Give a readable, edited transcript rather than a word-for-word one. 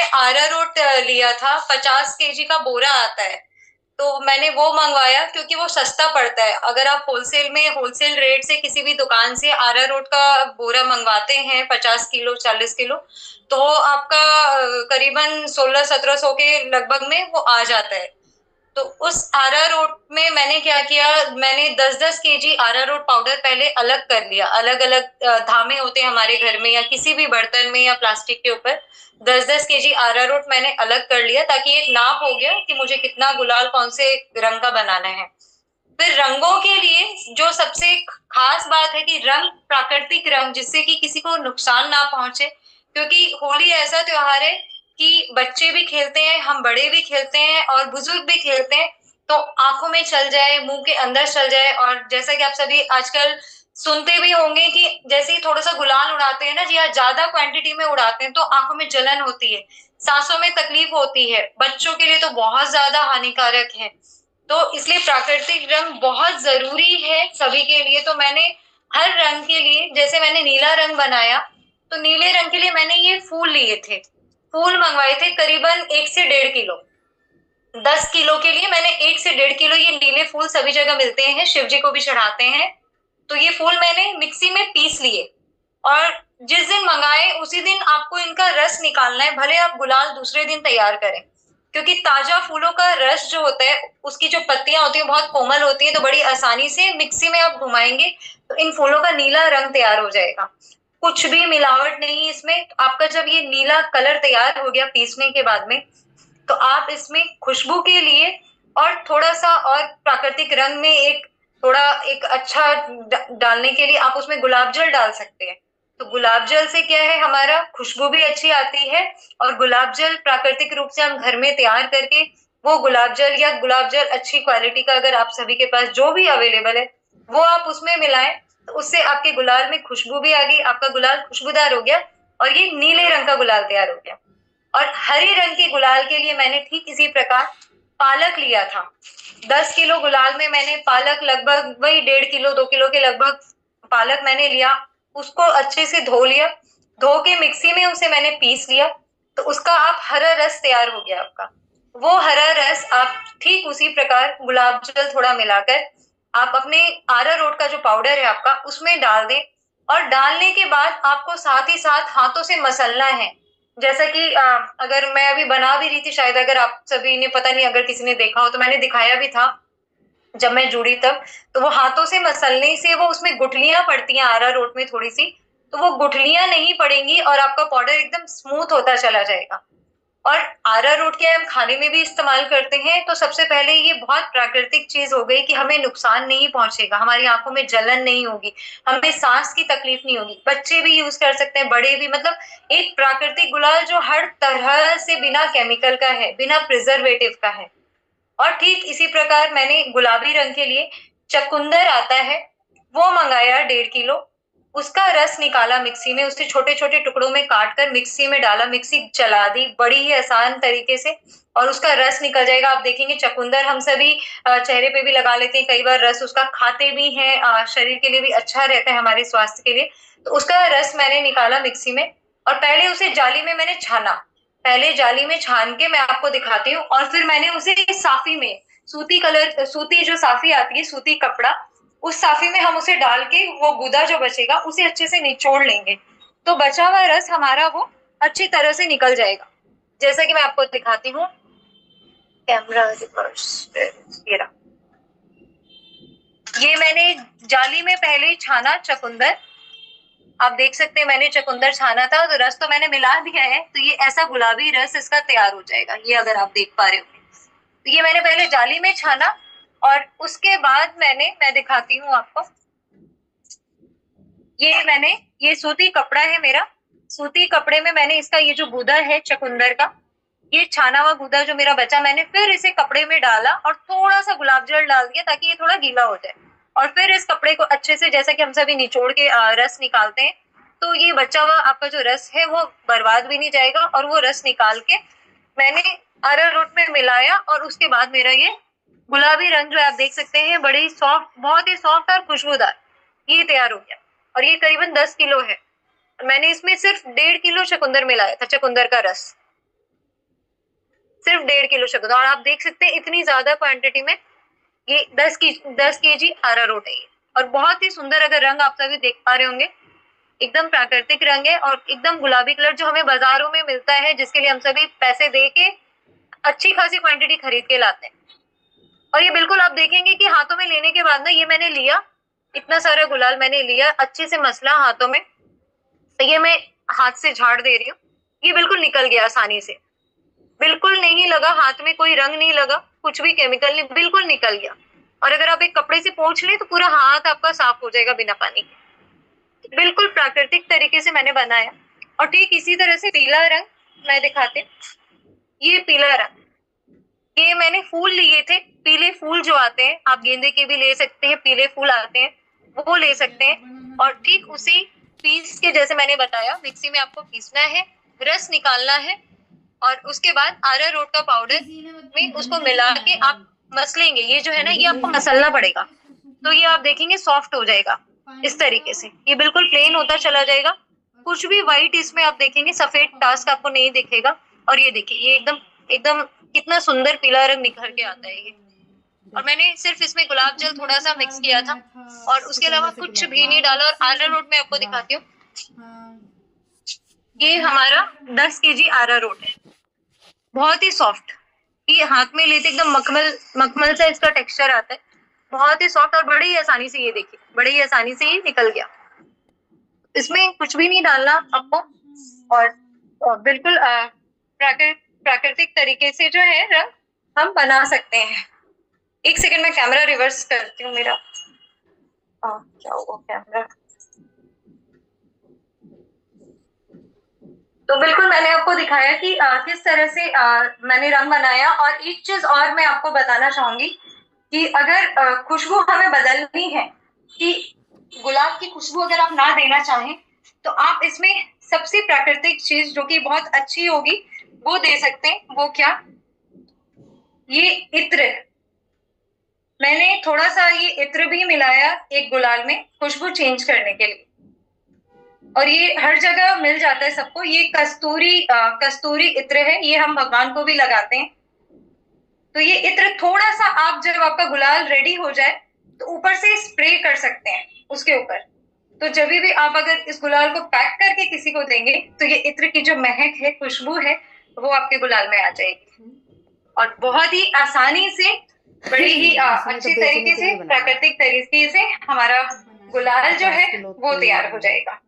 अरारोट लिया था, 50 केजी का बोरा आता है। तो मैंने वो मंगवाया क्योंकि वो सस्ता पड़ता है। अगर आप होलसेल रेट से किसी भी दुकान से अरारोट का बोरा मंगवाते हैं 50 किलो 40 किलो, तो वो आपका करीबन 1600-1700 के लगभग में वो आ जाता है। तो उस अरारोट में मैंने क्या किया, मैंने 10-10 केजी अरारोट पाउडर पहले अलग कर लिया। अलग अलग धामे होते हैं हमारे घर में या किसी भी बर्तन में या प्लास्टिक के ऊपर 10-10 केजी अरारोट मैंने अलग कर लिया, ताकि एक नाप हो गया कि मुझे कितना गुलाल कौन से रंग का बनाना है। फिर रंगों के लिए जो सबसे खास बात है कि रंग प्राकृतिक रंग, जिससे कि किसी को नुकसान ना पहुंचे। क्योंकि होली ऐसा त्योहार है कि बच्चे भी खेलते हैं, हम बड़े भी खेलते हैं और बुजुर्ग भी खेलते हैं। तो आंखों में चल जाए, मुंह के अंदर चल जाए, और जैसा कि आप सभी आजकल सुनते भी होंगे कि जैसे ही थोड़ा सा गुलाल उड़ाते हैं ना जी, या ज्यादा क्वांटिटी में उड़ाते हैं तो आंखों में जलन होती है, सांसों में तकलीफ होती है। बच्चों के लिए तो बहुत ज्यादा हानिकारक है। तो इसलिए प्राकृतिक रंग बहुत जरूरी है सभी के लिए। तो मैंने हर रंग के लिए, जैसे मैंने नीला रंग बनाया, तो नीले रंग के लिए मैंने ये फूल लिए थे। फूल मंगवाए थे करीबन 1 से 1.5 किलो। 10 किलो के लिए मैंने 1 से 1.5 किलो ये नीले फूल, सभी जगह मिलते हैं, शिव जी को भी चढ़ाते हैं। तो ये फूल मैंने मिक्सी में पीस लिए, और जिस दिन मंगाए उसी दिन आपको इनका रस निकालना है, भले आप गुलाल दूसरे दिन तैयार करें। क्योंकि ताजा फूलों का रस जो होता है, उसकी जो पत्तियां होती हैं बहुत कोमल होती हैं, तो बड़ी आसानी से मिक्सी में आप घुमाएंगे तो इन फूलों का नीला रंग तैयार हो जाएगा। कुछ भी मिलावट नहीं इसमें। आपका जब ये नीला कलर तैयार हो गया पीसने के बाद में, तो आप इसमें खुशबू के लिए और थोड़ा सा और प्राकृतिक रंग में एक थोड़ा एक अच्छा डालने के लिए आप उसमें गुलाब जल डाल सकते हैं। तो गुलाब जल से क्या है, हमारा खुशबू भी अच्छी आती है। और गुलाब जल प्राकृतिक रूप से हम घर में तैयार करके, वो गुलाब जल या गुलाब जल अच्छी क्वालिटी का अगर आप सभी के पास जो भी अवेलेबल है, वो आप उसमें मिलाएं, तो उससे आपके गुलाल में खुशबू भी आ गई, आपका गुलाल खुशबूदार हो गया, और ये नीले रंग का गुलाल तैयार हो गया। और हरे रंग के गुलाल के लिए मैंने ठीक इसी प्रकार पालक लिया था। 10 किलो गुलाल में मैंने पालक लगभग वही 1.5 किलो 2 किलो के लगभग पालक मैंने लिया। उसको अच्छे से धो लिया, धो के मिक्सी में उसे मैंने पीस लिया। तो उसका आप हरा रस तैयार हो गया आपका। वो हरा रस आप ठीक उसी प्रकार गुलाब जल थोड़ा मिलाकर आप अपने अरारोट का जो पाउडर है आपका उसमें डाल दें। और डालने के बाद आपको साथ ही साथ हाथों से मसलना है। जैसा कि अगर मैं अभी बना भी रही थी, शायद अगर आप सभी ने, पता नहीं अगर किसी ने देखा हो, तो मैंने दिखाया भी था जब मैं जुड़ी तब। तो वो हाथों से मसलने से वो उसमें गुठलियां पड़ती हैं अरारोट में थोड़ी सी, तो वो गुठलियां नहीं पड़ेंगी और आपका पाउडर एकदम स्मूथ होता चला जाएगा। और अरारोट के हम खाने में भी इस्तेमाल करते हैं। तो सबसे पहले ये बहुत प्राकृतिक चीज हो गई कि हमें नुकसान नहीं पहुंचेगा, हमारी आंखों में जलन नहीं होगी, हमें सांस की तकलीफ नहीं होगी। बच्चे भी यूज कर सकते हैं, बड़े भी। मतलब एक प्राकृतिक गुलाल जो हर तरह से बिना केमिकल का है, बिना प्रिजर्वेटिव का है। और ठीक इसी प्रकार मैंने गुलाबी रंग के लिए चकुंदर आता है, वो मंगाया 1.5 किलो। उसका रस निकाला मिक्सी में, उससे छोटे छोटे टुकड़ों में काट कर मिक्सी में डाला, मिक्सी चला दी बड़ी ही आसान तरीके से, और उसका रस निकल जाएगा। आप देखेंगे चकुंदर हम सभी चेहरे पे भी लगा लेते हैं कई बार, रस उसका खाते भी हैं, शरीर के लिए भी अच्छा रहता है, हमारे स्वास्थ्य के लिए। तो उसका रस मैंने निकाला मिक्सी में, और पहले उसे जाली में मैंने छाना। पहले जाली में छान के मैं आपको दिखाती हूँ, और फिर मैंने उसे साफी में, सूती जो साफी आती है, सूती कपड़ा, उस साफी में हम उसे डाल के वो गूदा जो बचेगा उसे अच्छे से निचोड़ लेंगे। तो बचा हुआ रस हमारा वो अच्छी तरह से निकल जाएगा। जैसा कि मैं आपको दिखाती हूँ, कैमरा रिवर्स, ये रहा। ये मैंने जाली में पहले ही छाना चकुंदर, आप देख सकते हैं मैंने चकुंदर छाना था, तो रस तो मैंने मिला दिया है, तो ये ऐसा गुलाबी रस इसका तैयार हो जाएगा। ये अगर आप देख पा रहे हो, तो ये मैंने पहले जाली में छाना, और उसके बाद मैं दिखाती हूँ आपको। ये सूती कपड़ा है मेरा, सूती कपड़े में मैंने इसका ये जो गूदा है चकुंदर का, ये छाना हुआ गूदा जो मेरा बचा, मैंने फिर इसे कपड़े में डाला और थोड़ा सा गुलाब जल डाल दिया ताकि ये थोड़ा गीला हो जाए। और फिर इस कपड़े को अच्छे से, जैसा कि हम सभी निचोड़ के रस निकालते हैं, तो ये बचा हुआ आपका जो रस है वो बर्बाद भी नहीं जाएगा। और वो रस निकाल के मैंने अरारोट में मिलाया, और उसके बाद मेरा ये गुलाबी रंग जो आप देख सकते हैं, बड़ी सॉफ्ट, बहुत ही सॉफ्ट और खुशबूदार, ये तैयार हो गया। और ये करीबन 10 किलो है। मैंने इसमें सिर्फ 1.5 किलो चकुंदर मिलाया था, चकुंदर का रस। सिर्फ 1.5 किलो शक्कर। और आप देख सकते हैं इतनी ज्यादा क्वांटिटी में ये 10 केजी अरारोट है ये। और बहुत ही सुंदर, अगर रंग आप सभी देख पा रहे होंगे, एकदम प्राकृतिक रंग है और एकदम गुलाबी कलर जो हमें बाजारों में मिलता है, जिसके लिए हम सभी पैसे दे के अच्छी खासी क्वांटिटी खरीद के लाते हैं। और ये बिल्कुल आप देखेंगे कि हाथों में लेने के बाद ना, ये मैंने लिया, इतना सारा गुलाल मैंने लिया, अच्छे से मसला हाथों में, तो ये मैं हाथ से झाड़ दे रही हूँ, ये बिल्कुल निकल गया आसानी से, बिल्कुल नहीं लगा हाथ में, कोई रंग नहीं लगा, कुछ भी केमिकल नहीं, बिल्कुल निकल गया। और अगर आप एक कपड़े से पोंछ लें तो पूरा हाथ आपका साफ हो जाएगा बिना पानी के। बिल्कुल प्राकृतिक तरीके से मैंने बनाया। और ठीक इसी तरह से पीला रंग मैं दिखाती हूँ। ये पीला रंग, ये मैंने फूल लिए थे, पीले फूल जो आते हैं, आप गेंदे के भी ले सकते हैं, पीले फूल आते हैं वो ले सकते हैं। और ठीक उसी पीस के जैसे मैंने बताया, मिक्सी में आपको पीसना है, रस निकालना है और उसके बाद अरारोट का पाउडर में उसको मिला के आप मसलेंगे। ये जो है ना, ये आपको मसलना पड़ेगा, तो ये आप देखेंगे सॉफ्ट हो जाएगा इस तरीके से। ये बिल्कुल प्लेन होता चला जाएगा, कुछ भी व्हाइट इसमें आप देखेंगे, सफेद टास्क आपको नहीं दिखेगा। और ये देखिए, ये एकदम एकदम कितना सुंदर पीला रंग निखर के आता है ये। और मैंने सिर्फ इसमें गुलाब जल थोड़ा सा मिक्स किया था और उसके अलावा कुछ भी नहीं डाला। और अरारोट मैं आपको दिखाती हूँ, ये हमारा 10 केजी अरारोट है, बहुत ही सॉफ्ट, ये हाथ में लेते एकदम मखमल मखमल सा इसका टेक्सचर आता है, बहुत ही सॉफ्ट और बड़ी ही आसानी से, ये देखिए बड़ी ही आसानी से ये निकल गया। इसमें कुछ भी नहीं डालना आपको और बिल्कुल प्राकृतिक तरीके से जो है रंग हम बना सकते हैं। एक सेकंड में कैमरा रिवर्स करती हूँ मेरा। क्या हुआ कैमरा? तो बिल्कुल मैंने आपको दिखाया कि किस तरह से मैंने रंग बनाया। और एक चीज और मैं आपको बताना चाहूंगी कि अगर खुशबू हमें बदलनी है, कि गुलाब की खुशबू अगर आप ना देना चाहें, तो आप इसमें सबसे प्राकृतिक चीज जो कि बहुत अच्छी होगी वो दे सकते हैं। वो क्या? ये इत्र, मैंने थोड़ा सा ये इत्र भी मिलाया एक गुलाल में खुशबू चेंज करने के लिए। और ये हर जगह मिल जाता है सबको। ये कस्तूरी इत्र है, ये हम भगवान को भी लगाते हैं। तो ये इत्र थोड़ा सा आप जब आपका गुलाल रेडी हो जाए तो ऊपर से स्प्रे कर सकते हैं उसके ऊपर। तो जब भी आप अगर इस गुलाल को पैक करके किसी को देंगे तो ये इत्र की जो महक है, खुशबू है, वो आपके गुलाल में आ जाएगी। और बहुत ही आसानी से, बड़ी ही अच्छी तरीके से, प्राकृतिक तरीके से हमारा गुलाल जो है वो तैयार हो जाएगा।